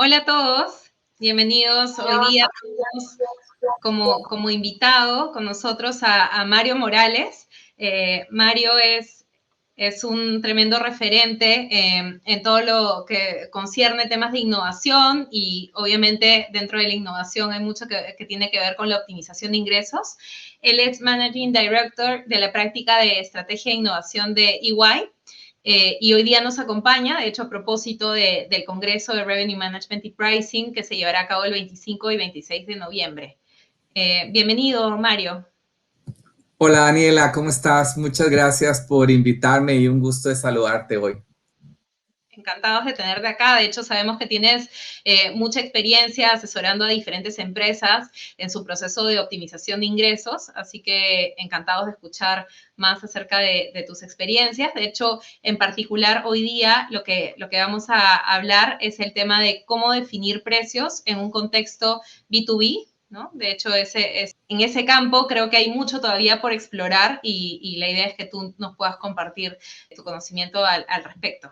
Hola a todos, bienvenidos. Hoy día tenemos como invitado con nosotros a Mario Morales. Mario es un tremendo referente en todo lo que concierne temas de innovación y obviamente dentro de la innovación hay mucho que tiene que ver con la optimización de ingresos. Él es Managing Director de la práctica de estrategia e innovación de EY. Y hoy día nos acompaña, de hecho, a propósito del Congreso de Revenue Management y Pricing que se llevará a cabo el 25 y 26 de noviembre. Bienvenido, Mario. Hola Daniela, ¿cómo estás? Muchas gracias por invitarme y un gusto de saludarte hoy. Encantados de tenerte acá. De hecho, sabemos que tienes mucha experiencia asesorando a diferentes empresas en su proceso de optimización de ingresos, así que encantados de escuchar más acerca de tus experiencias. De hecho, en particular, hoy día lo que vamos a hablar es el tema de cómo definir precios en un contexto B2B, ¿no? De hecho, en ese campo creo que hay mucho todavía por explorar y la idea es que tú nos puedas compartir tu conocimiento al respecto.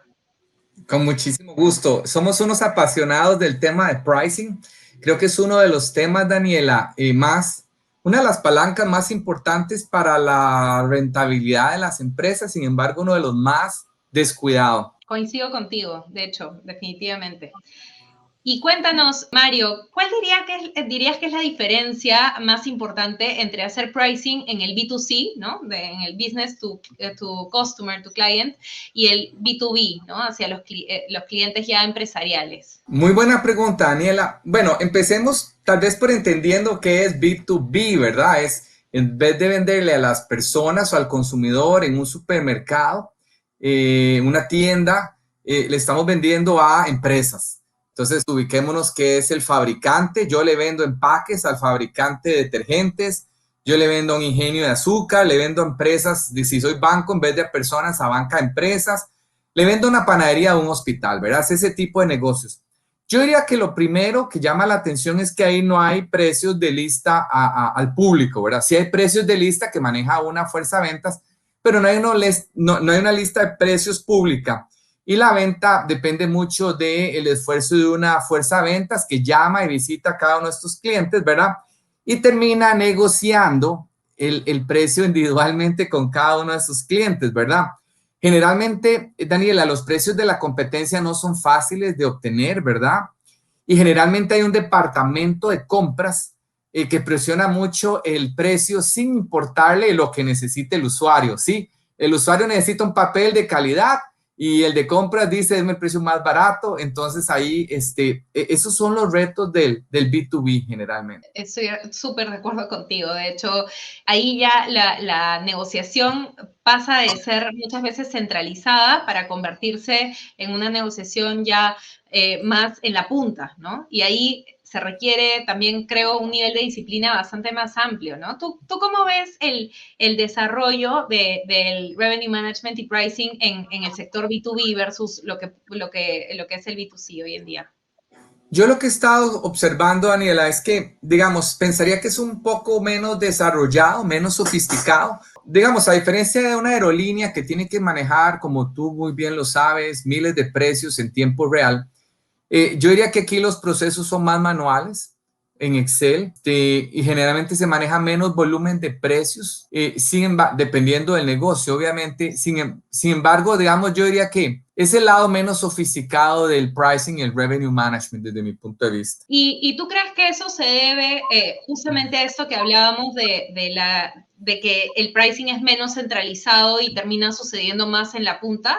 Con muchísimo gusto. Somos unos apasionados del tema de pricing. Creo que es uno de los temas, Daniela, una de las palancas más importantes para la rentabilidad de las empresas, sin embargo, uno de los más descuidados. Coincido contigo, de hecho, definitivamente. Y cuéntanos, Mario, ¿cuál dirías que es la diferencia más importante entre hacer pricing en el B2C, ¿no? En el business to customer, to client, y el B2B, ¿no? Hacia los clientes ya empresariales. Muy buena pregunta, Daniela. Bueno, empecemos tal vez por entendiendo qué es B2B, ¿verdad? Es en vez de venderle a las personas o al consumidor en un supermercado, una tienda, le estamos vendiendo a empresas. Entonces, ubiquémonos qué es el fabricante. Yo le vendo empaques al fabricante de detergentes, yo le vendo a un ingenio de azúcar, le vendo a empresas, si soy banco, en vez de a personas, a banca a empresas, le vendo una panadería a un hospital, ¿verdad? Es ese tipo de negocios. Yo diría que lo primero que llama la atención es que ahí no hay precios de lista al público, ¿verdad? Sí hay precios de lista que maneja una fuerza de ventas, pero no hay una lista de precios pública. Y la venta depende mucho del esfuerzo de una fuerza de ventas que llama y visita a cada uno de estos clientes, ¿verdad? Y termina negociando el precio individualmente con cada uno de sus clientes, ¿verdad? Generalmente, Daniela, los precios de la competencia no son fáciles de obtener, ¿verdad? Y generalmente hay un departamento de compras que presiona mucho el precio sin importarle lo que necesite el usuario, ¿sí? El usuario necesita un papel de calidad y el de compras dice, es el precio más barato. Entonces ahí, esos son los retos del B2B generalmente. Estoy súper de acuerdo contigo. De hecho, ahí ya la negociación pasa de ser muchas veces centralizada para convertirse en una negociación ya más en la punta, ¿no? Y ahí se requiere también, creo, un nivel de disciplina bastante más amplio, ¿no? ¿Tú cómo ves el desarrollo del revenue management y pricing en el sector B2B versus lo que es el B2C hoy en día? Yo lo que he estado observando, Daniela, es que, digamos, pensaría que es un poco menos desarrollado, menos sofisticado. Digamos, a diferencia de una aerolínea que tiene que manejar, como tú muy bien lo sabes, miles de precios en tiempo real, yo diría que aquí los procesos son más manuales en Excel y generalmente se maneja menos volumen de precios, dependiendo del negocio, obviamente. Sin embargo, digamos, yo diría que es el lado menos sofisticado del pricing y el revenue management desde mi punto de vista. ¿Y tú crees que eso se debe justamente a esto que hablábamos de que el pricing es menos centralizado y termina sucediendo más en la punta?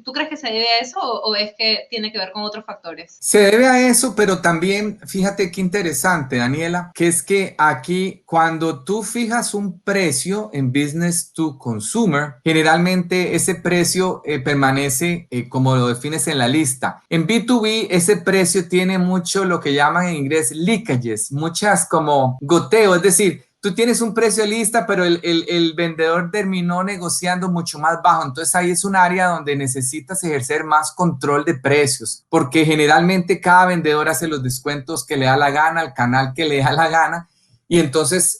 ¿Tú crees que se debe a eso o es que tiene que ver con otros factores? Se debe a eso, pero también fíjate qué interesante, Daniela, que es que aquí cuando tú fijas un precio en business to consumer, generalmente ese precio permanece como lo defines en la lista. En B2B, ese precio tiene mucho lo que llaman en inglés leakages, muchas como goteo, es decir, tú tienes un precio de lista, pero el vendedor terminó negociando mucho más bajo. Entonces ahí es un área donde necesitas ejercer más control de precios, porque generalmente cada vendedor hace los descuentos que le da la gana, al canal que le da la gana, y entonces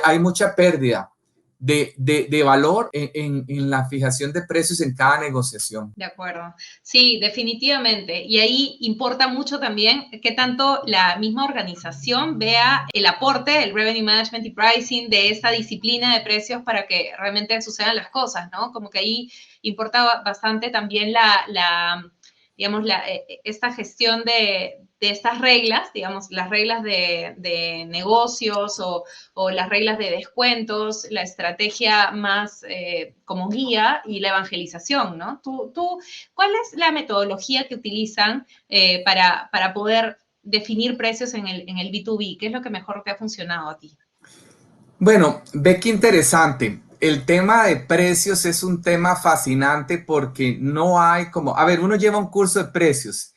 hay mucha pérdida de valor en la fijación de precios en cada negociación. De acuerdo. Sí, definitivamente. Y ahí importa mucho también que tanto la misma organización vea el aporte, el revenue management y pricing de esa disciplina de precios para que realmente sucedan las cosas, ¿no? Como que ahí importa bastante también digamos, esta gestión de estas reglas, digamos, las reglas de negocios o las reglas de descuentos, la estrategia más como guía y la evangelización, ¿no? ¿Cuál es la metodología que utilizan para poder definir precios en el B2B? ¿Qué es lo que mejor te ha funcionado a ti? Bueno, ve qué interesante. El tema de precios es un tema fascinante porque no hay como, a ver, uno lleva un curso de precios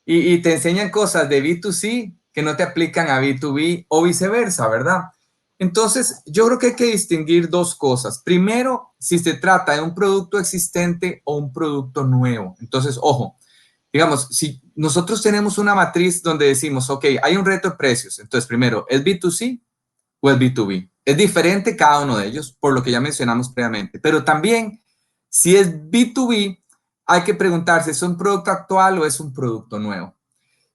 y te enseñan cosas de B2C que no te aplican a B2B o viceversa, ¿verdad? Entonces, yo creo que hay que distinguir dos cosas. Primero, si se trata de un producto existente o un producto nuevo. Entonces, ojo, digamos, si nosotros tenemos una matriz donde decimos, ok, hay un reto de precios. Entonces, primero, ¿es B2C o es B2B? Es diferente cada uno de ellos, por lo que ya mencionamos previamente. Pero también, si es B2B, hay que preguntarse, ¿es un producto actual o es un producto nuevo?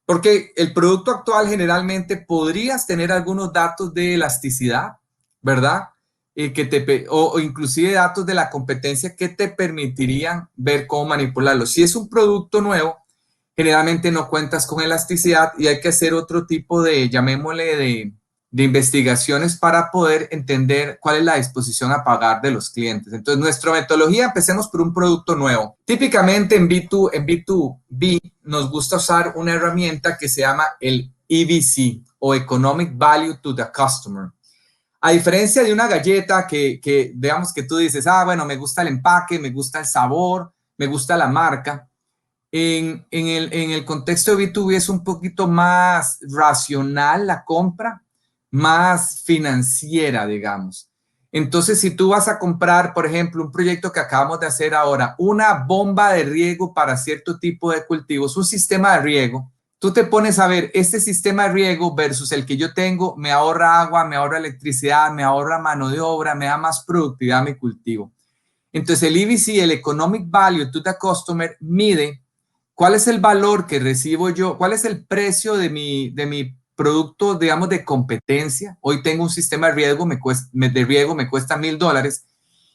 Porque el producto actual generalmente podrías tener algunos datos de elasticidad, ¿verdad? O inclusive datos de la competencia que te permitirían ver cómo manipularlo. Si es un producto nuevo, generalmente no cuentas con elasticidad y hay que hacer otro tipo de, llamémosle, de investigaciones para poder entender cuál es la disposición a pagar de los clientes. Entonces, nuestra metodología, empecemos por un producto nuevo. Típicamente en B2B nos gusta usar una herramienta que se llama el EVC o Economic Value to the Customer. A diferencia de una galleta que digamos que tú dices, bueno, me gusta el empaque, me gusta el sabor, me gusta la marca. En el contexto de B2B es un poquito más racional la compra, más financiera, digamos. Entonces, si tú vas a comprar, por ejemplo, un proyecto que acabamos de hacer ahora, una bomba de riego para cierto tipo de cultivos, un sistema de riego, tú te pones a ver este sistema de riego versus el que yo tengo, me ahorra agua, me ahorra electricidad, me ahorra mano de obra, me da más productividad a mi cultivo. Entonces, el EVC, el Economic Value to the Customer, mide cuál es el valor que recibo yo, cuál es el precio de mi producto, digamos, de competencia. Hoy tengo un sistema de riego, me cuesta $1,000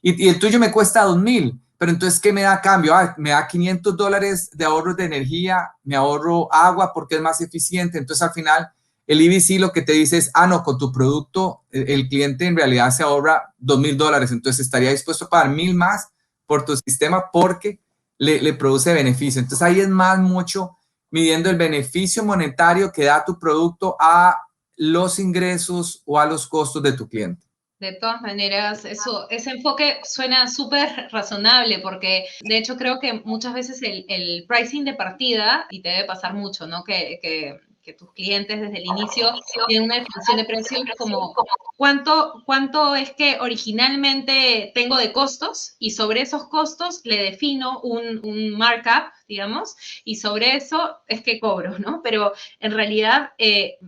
y el tuyo me cuesta 2,000. Pero entonces, ¿qué me da a cambio? Me da $500 de ahorro de energía, me ahorro agua porque es más eficiente. Entonces, al final, el EVC lo que te dice es, no, con tu producto, el cliente en realidad se ahorra $2,000. Entonces, estaría dispuesto a pagar 1,000 más por tu sistema porque le produce beneficio. Entonces, ahí es más mucho midiendo el beneficio monetario que da tu producto a los ingresos o a los costos de tu cliente. De todas maneras, ese enfoque suena súper razonable porque de hecho creo que muchas veces el pricing de partida, y te debe pasar mucho, ¿no? Que tus clientes desde el inicio tienen una definición de precios como cuánto es que originalmente tengo de costos y sobre esos costos le defino un markup, digamos, y sobre eso es que cobro, ¿no? Pero en realidad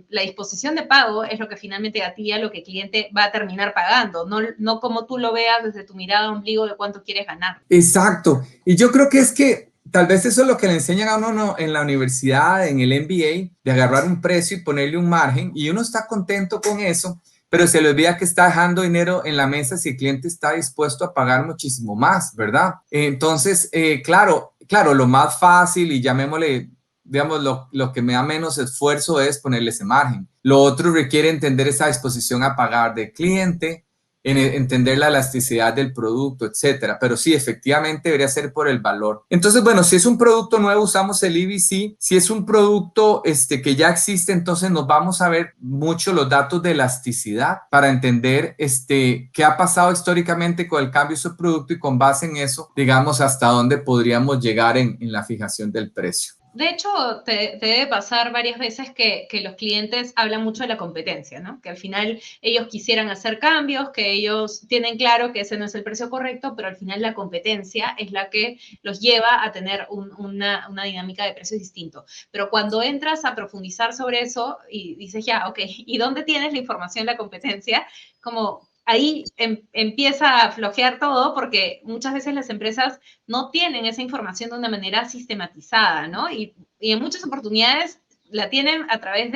la disposición de pago es lo que finalmente gatilla lo que el cliente va a terminar pagando, no como tú lo veas desde tu mirada ombligo de cuánto quieres ganar. Exacto. Y yo creo que es que tal vez eso es lo que le enseñan a uno en la universidad, en el MBA, de agarrar un precio y ponerle un margen, y uno está contento con eso, pero se le olvida que está dejando dinero en la mesa si el cliente está dispuesto a pagar muchísimo más, ¿verdad? Entonces, claro, lo más fácil y llamémosle, digamos, lo que me da menos esfuerzo es ponerle ese margen. Lo otro requiere entender esa disposición a pagar del cliente, en entender la elasticidad del producto, etcétera. Pero sí, efectivamente debería ser por el valor. Entonces, bueno, si es un producto nuevo, usamos el EVC. Si es un producto que ya existe, entonces nos vamos a ver mucho los datos de elasticidad para entender qué ha pasado históricamente con el cambio de su producto y con base en eso, digamos, hasta dónde podríamos llegar en la fijación del precio. De hecho, te debe pasar varias veces que los clientes hablan mucho de la competencia, ¿no? Que al final ellos quisieran hacer cambios, que ellos tienen claro que ese no es el precio correcto, pero al final la competencia es la que los lleva a tener una dinámica de precios distinto. Pero cuando entras a profundizar sobre eso y dices, ya, ok, ¿y dónde tienes la información de la competencia? Como ahí empieza a flojear todo porque muchas veces las empresas no tienen esa información de una manera sistematizada, ¿no? Y en muchas oportunidades la tienen a través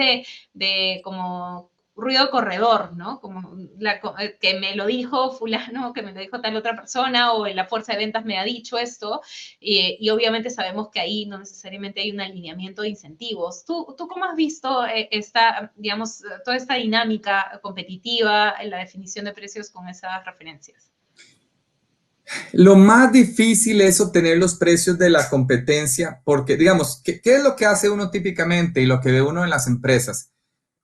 de como ruido corredor, ¿no? Como que me lo dijo fulano, que me lo dijo tal otra persona, o en la fuerza de ventas me ha dicho esto, y obviamente sabemos que ahí no necesariamente hay un alineamiento de incentivos. ¿Tú cómo has visto digamos, toda esta dinámica competitiva en la definición de precios con esas referencias? Lo más difícil es obtener los precios de la competencia, porque, digamos, ¿qué es lo que hace uno típicamente y lo que ve uno en las empresas?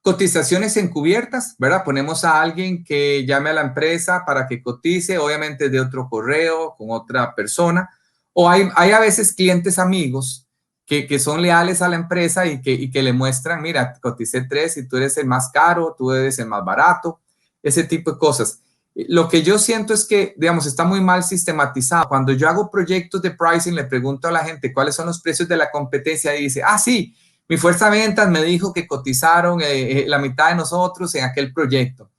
Cotizaciones encubiertas, ¿verdad? Ponemos a alguien que llame a la empresa para que cotice, obviamente de otro correo, con otra persona, o hay a veces clientes amigos que son leales a la empresa y que le muestran, mira, coticé 3 y tú eres el más caro, tú eres el más barato, ese tipo de cosas. Lo que yo siento es que, digamos, está muy mal sistematizado. Cuando yo hago proyectos de pricing, le pregunto a la gente cuáles son los precios de la competencia y dice, ah, sí, mi fuerza de ventas me dijo que cotizaron la mitad de nosotros en aquel proyecto,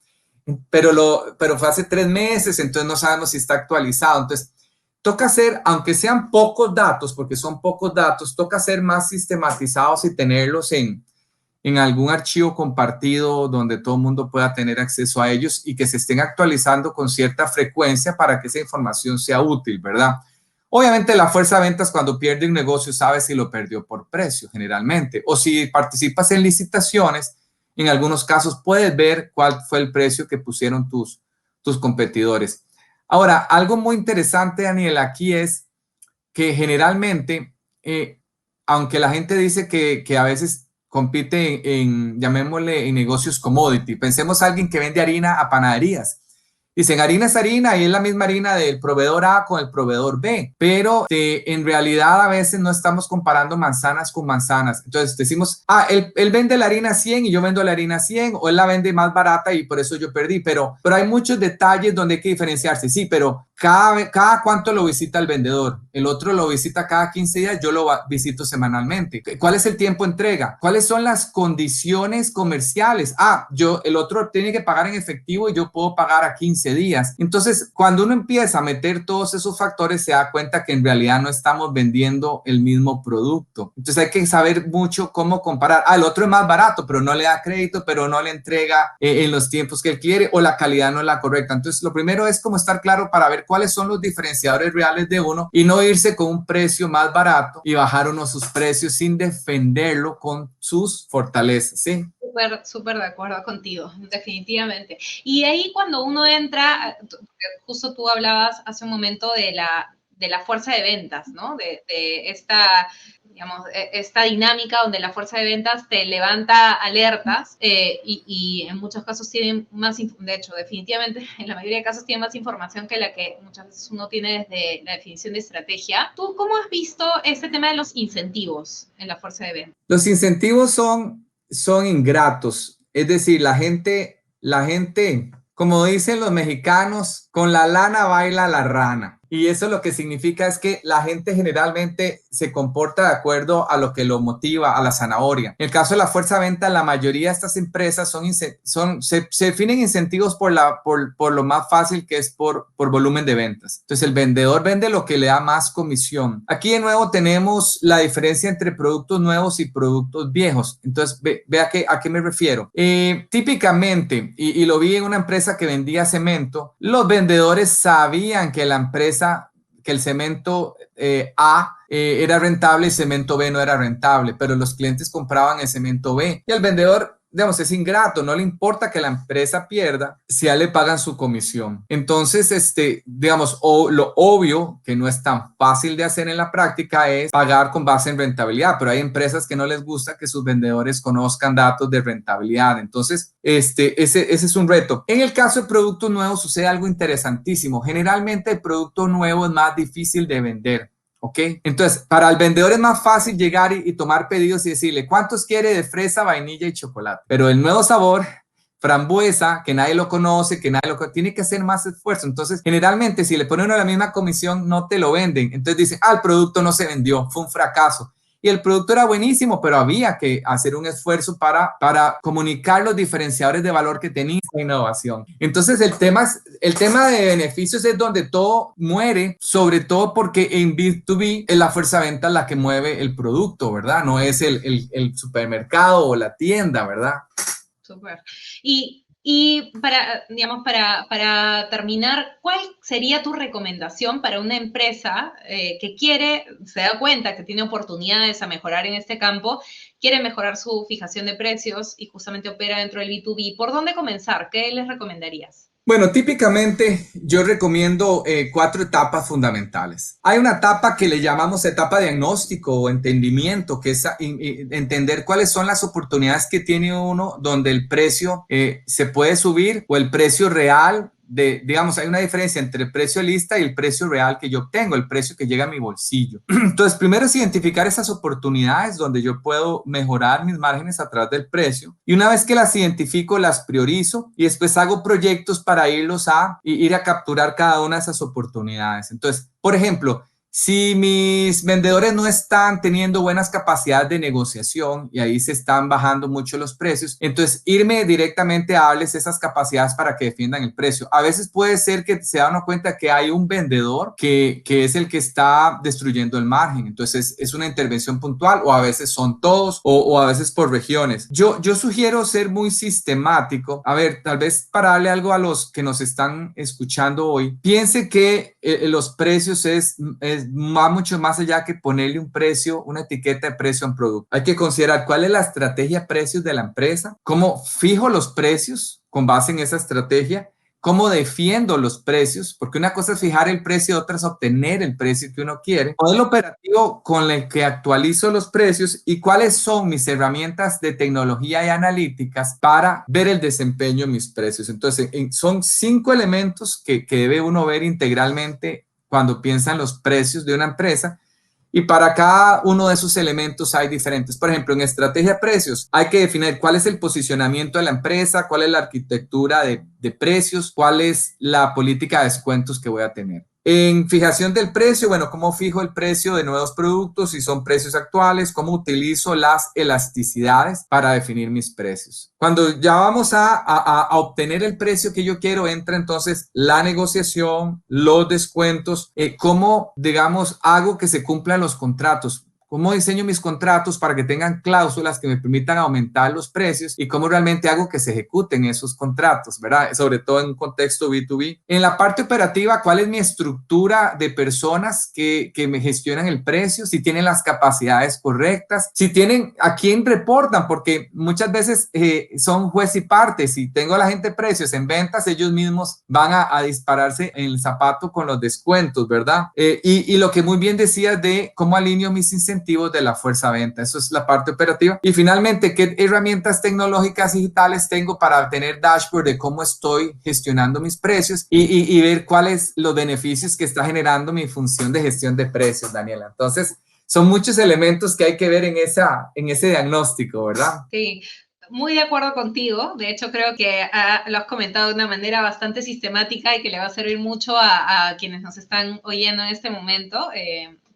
pero fue hace 3 meses, entonces no sabemos si está actualizado. Entonces, toca hacer, aunque sean pocos datos, porque son pocos datos, toca ser más sistematizados y tenerlos en algún archivo compartido donde todo el mundo pueda tener acceso a ellos y que se estén actualizando con cierta frecuencia para que esa información sea útil, ¿verdad? Obviamente la fuerza de ventas cuando pierde un negocio sabe si lo perdió por precio generalmente o si participas en licitaciones, en algunos casos puedes ver cuál fue el precio que pusieron tus competidores. Ahora, algo muy interesante, Daniel, aquí es que generalmente, aunque la gente dice que a veces compite llamémosle, en negocios commodity, pensemos a alguien que vende harina a panaderías. Dicen, harina es harina y es la misma harina del proveedor A con el proveedor B, pero en realidad a veces no estamos comparando manzanas con manzanas. Entonces decimos, él vende la harina 100 y yo vendo la harina 100, o él la vende más barata y por eso yo perdí, pero hay muchos detalles donde hay que diferenciarse. Sí, pero cada cuánto lo visita el vendedor, el otro lo visita cada 15 días, yo lo visito semanalmente. ¿Cuál es el tiempo de entrega? ¿Cuáles son las condiciones comerciales? El otro tiene que pagar en efectivo y yo puedo pagar a 15 días. Entonces, cuando uno empieza a meter todos esos factores, se da cuenta que en realidad no estamos vendiendo el mismo producto. Entonces, hay que saber mucho cómo comparar. El otro es más barato, pero no le da crédito, pero no le entrega en los tiempos que él quiere, o la calidad no es la correcta. Entonces, lo primero es como estar claro para ver cuáles son los diferenciadores reales de uno y no irse con un precio más barato y bajar uno sus precios sin defenderlo con sus fortalezas, ¿sí? Súper de acuerdo contigo, definitivamente. Y ahí cuando uno entra, justo tú hablabas hace un momento de la fuerza de ventas, ¿no? De esta, digamos, esta dinámica donde la fuerza de ventas te levanta alertas y en muchos casos tienen más, de hecho, definitivamente en la mayoría de casos tienen más información que la que muchas veces uno tiene desde la definición de estrategia. ¿Tú cómo has visto este tema de los incentivos en la fuerza de ventas? Los incentivos son ingratos, es decir, la gente, como dicen los mexicanos, con la lana baila la rana. Y eso lo que significa es que la gente generalmente se comporta de acuerdo a lo que lo motiva, a la zanahoria. En el caso de la fuerza de venta, la mayoría de estas empresas se definen incentivos por lo más fácil, que es por volumen de ventas. Entonces el vendedor vende lo que le da más comisión. Aquí de nuevo tenemos la diferencia entre productos nuevos y productos viejos. Entonces vea a qué me refiero. Típicamente, y lo vi en una empresa que vendía cemento, los vendedores sabían que la empresa, que el cemento A era rentable y cemento B no era rentable, pero los clientes compraban el cemento B y el vendedor, digamos, es ingrato, no le importa que la empresa pierda si ya le pagan su comisión. Entonces, digamos, lo obvio, que no es tan fácil de hacer en la práctica, es pagar con base en rentabilidad, pero hay empresas que no les gusta que sus vendedores conozcan datos de rentabilidad. Entonces, ese es un reto. En el caso de productos nuevos sucede algo interesantísimo. Generalmente el producto nuevo es más difícil de vender. ¿Ok? Entonces, para el vendedor es más fácil llegar y tomar pedidos y decirle cuántos quiere de fresa, vainilla y chocolate. Pero el nuevo sabor, frambuesa, que nadie lo conoce, tiene que hacer más esfuerzo. Entonces, generalmente, si le ponen uno la misma comisión, no te lo venden. Entonces dicen, el producto no se vendió, fue un fracaso. y el producto era buenísimo, pero había que hacer un esfuerzo para comunicar los diferenciadores de valor que tenía esa innovación. Entonces el tema de beneficios es donde todo muere, sobre todo porque en B2B es la fuerza de venta la que mueve el producto, ¿verdad? No es el supermercado o la tienda, ¿verdad? Súper. Y para, digamos, para terminar, ¿cuál sería tu recomendación para una empresa que se da cuenta que tiene oportunidades a mejorar en este campo, quiere mejorar su fijación de precios y justamente opera dentro del B2B? ¿Por dónde comenzar? ¿Qué les recomendarías? Bueno, típicamente yo recomiendo 4 etapas fundamentales. Hay una etapa que le llamamos etapa diagnóstico o entendimiento, que es entender cuáles son las oportunidades que tiene uno donde el precio se puede subir o el precio real. Digamos, hay una diferencia entre el precio lista y el precio real que yo obtengo, el precio que llega a mi bolsillo. Entonces, primero es identificar esas oportunidades donde yo puedo mejorar mis márgenes a través del precio. Y una vez que las identifico, las priorizo y después hago proyectos para ir a capturar cada una de esas oportunidades. Entonces, por ejemplo, si mis vendedores no están teniendo buenas capacidades de negociación y ahí se están bajando mucho los precios, entonces irme directamente a darles esas capacidades para que defiendan el precio. A veces puede ser que se dan cuenta que hay un vendedor que es el que está destruyendo el margen. Entonces es una intervención puntual o a veces son todos o a veces por regiones. Yo sugiero ser muy sistemático. A ver, tal vez para darle algo a los que nos están escuchando hoy, piense que los precios va mucho más allá que ponerle un precio, una etiqueta de precio a un producto. Hay que considerar cuál es la estrategia de precios de la empresa, cómo fijo los precios con base en esa estrategia, cómo defiendo los precios, porque una cosa es fijar el precio, otra es obtener el precio que uno quiere, modelo operativo con el que actualizo los precios y cuáles son mis herramientas de tecnología y analíticas para ver el desempeño de mis precios. Entonces, son 5 elementos que debe uno ver integralmente cuando piensan los precios de una empresa, y para cada uno de esos elementos hay diferentes. Por ejemplo, en estrategia de precios hay que definir cuál es el posicionamiento de la empresa, cuál es la arquitectura de precios, cuál es la política de descuentos que voy a tener. En fijación del precio, bueno, cómo fijo el precio de nuevos productos, si son precios actuales, cómo utilizo las elasticidades para definir mis precios. Cuando ya vamos a obtener el precio que yo quiero, entra entonces la negociación, los descuentos, cómo, digamos, hago que se cumplan los contratos. ¿Cómo diseño mis contratos para que tengan cláusulas que me permitan aumentar los precios y cómo realmente hago que se ejecuten esos contratos, ¿verdad? Sobre todo en un contexto B2B. En la parte operativa, ¿cuál es mi estructura de personas que me gestionan el precio? Si tienen las capacidades correctas, si tienen a quién reportan, porque muchas veces son juez y parte. Si tengo a la gente de precios en ventas, ellos mismos van a dispararse en el zapato con los descuentos, ¿verdad? Y lo que muy bien decías de cómo alineo mis incentivos de la fuerza venta. Eso es la parte operativa. Y finalmente, ¿qué herramientas tecnológicas digitales tengo para tener dashboard de cómo estoy gestionando mis precios y ver cuáles los beneficios que está generando mi función de gestión de precios, Daniela? Entonces, son muchos elementos que hay que ver en ese diagnóstico, ¿verdad? Sí. Muy de acuerdo contigo. De hecho, creo que lo has comentado de una manera bastante sistemática y que le va a servir mucho a quienes nos están oyendo en este momento.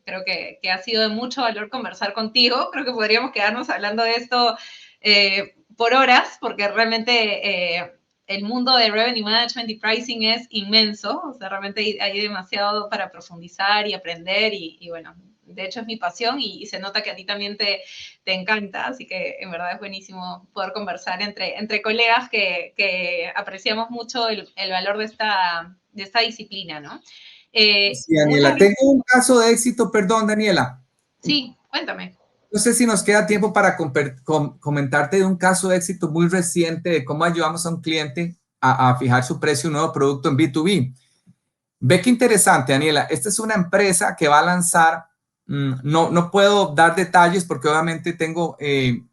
Creo que ha sido de mucho valor conversar contigo. Creo que podríamos quedarnos hablando de esto por horas, porque realmente el mundo de Revenue Management y Pricing es inmenso. O sea, realmente hay demasiado para profundizar y aprender y bueno, de hecho es mi pasión y se nota que a ti también te encanta, así que en verdad es buenísimo poder conversar entre colegas que apreciamos mucho el valor de esta disciplina, ¿no? Sí, Daniela, tengo un caso de éxito, perdón, Daniela. Sí, cuéntame. No sé si nos queda tiempo para comentarte de un caso de éxito muy reciente de cómo ayudamos a un cliente a fijar su precio de un nuevo producto en B2B. Ve qué interesante, Daniela. Esta es una empresa que va a lanzar, no puedo dar detalles porque obviamente tengo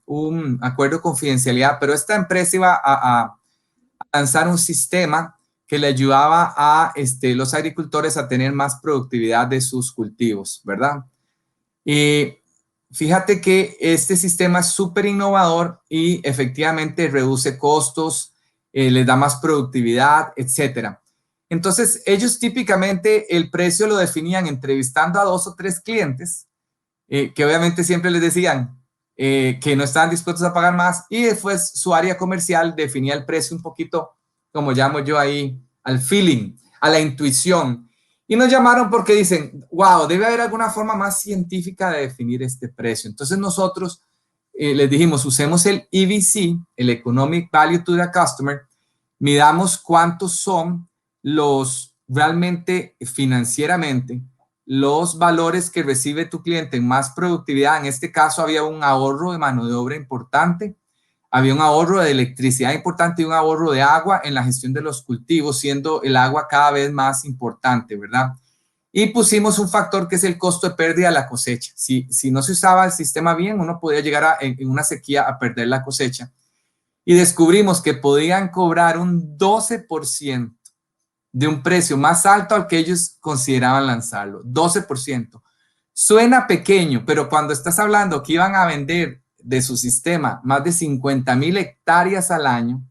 un acuerdo de confidencialidad, pero esta empresa iba a lanzar un sistema que le ayudaba a los agricultores a tener más productividad de sus cultivos, ¿verdad? Y fíjate que este sistema es súper innovador y efectivamente reduce costos, les da más productividad, etcétera. Entonces, ellos típicamente el precio lo definían entrevistando a 2 o 3 clientes que obviamente siempre les decían que no estaban dispuestos a pagar más, y después su área comercial definía el precio un poquito, como llamo yo ahí, al feeling, a la intuición. Y nos llamaron porque dicen, wow, debe haber alguna forma más científica de definir este precio. Entonces nosotros les dijimos, usemos el EVC, el Economic Value to the Customer, midamos cuántos son los realmente financieramente los valores que recibe tu cliente en más productividad. En este caso había un ahorro de mano de obra importante, había un ahorro de electricidad importante y un ahorro de agua en la gestión de los cultivos, siendo el agua cada vez más importante, ¿verdad? Y pusimos un factor que es el costo de pérdida de la cosecha. Si no se usaba el sistema bien, uno podía llegar en una sequía a perder la cosecha. Y descubrimos que podían cobrar un 12% de un precio más alto al que ellos consideraban lanzarlo. 12%. Suena pequeño, pero cuando estás hablando que iban a vender de su sistema más de 50,000 hectáreas al año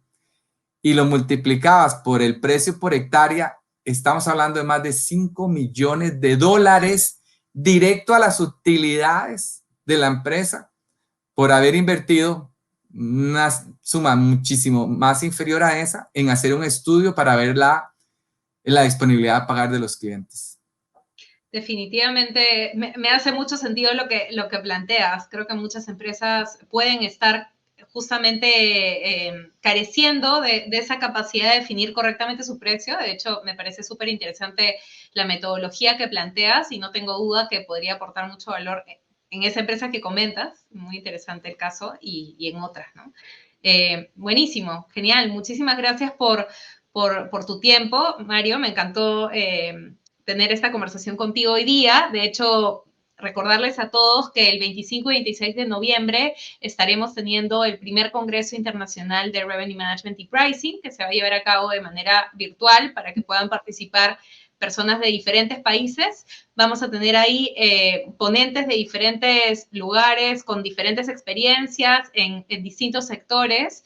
y lo multiplicabas por el precio por hectárea, estamos hablando de más de 5 millones de dólares directo a las utilidades de la empresa por haber invertido una suma muchísimo más inferior a esa en hacer un estudio para ver la disponibilidad a pagar de los clientes. Definitivamente me hace mucho sentido lo que planteas. Creo que muchas empresas pueden estar justamente careciendo de esa capacidad de definir correctamente su precio. De hecho, me parece súper interesante la metodología que planteas y no tengo duda que podría aportar mucho valor en esa empresa que comentas. Muy interesante el caso y en otras, ¿no? Buenísimo, genial. Muchísimas gracias por tu tiempo, Mario. Me encantó tener esta conversación contigo hoy día. De hecho, recordarles a todos que el 25 y 26 de noviembre estaremos teniendo el primer Congreso Internacional de Revenue Management y Pricing, que se va a llevar a cabo de manera virtual para que puedan participar personas de diferentes países. Vamos a tener ahí ponentes de diferentes lugares, con diferentes experiencias en distintos sectores.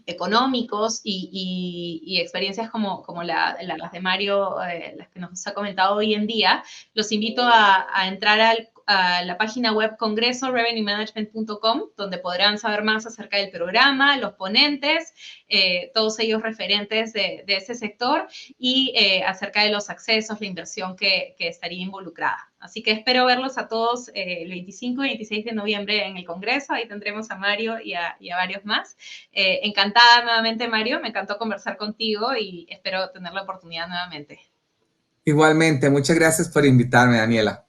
Económicos y experiencias como las de Mario, las que nos ha comentado hoy en día, los invito a entrar a la página web congresorevenuemanagement.com, donde podrán saber más acerca del programa, los ponentes, todos ellos referentes de ese sector y acerca de los accesos, la inversión que estaría involucrada. Así que espero verlos a todos el 25 y 26 de noviembre en el Congreso. Ahí tendremos a Mario y a varios más. Encantada nuevamente, Mario. Me encantó conversar contigo y espero tener la oportunidad nuevamente. Igualmente, muchas gracias por invitarme, Daniela.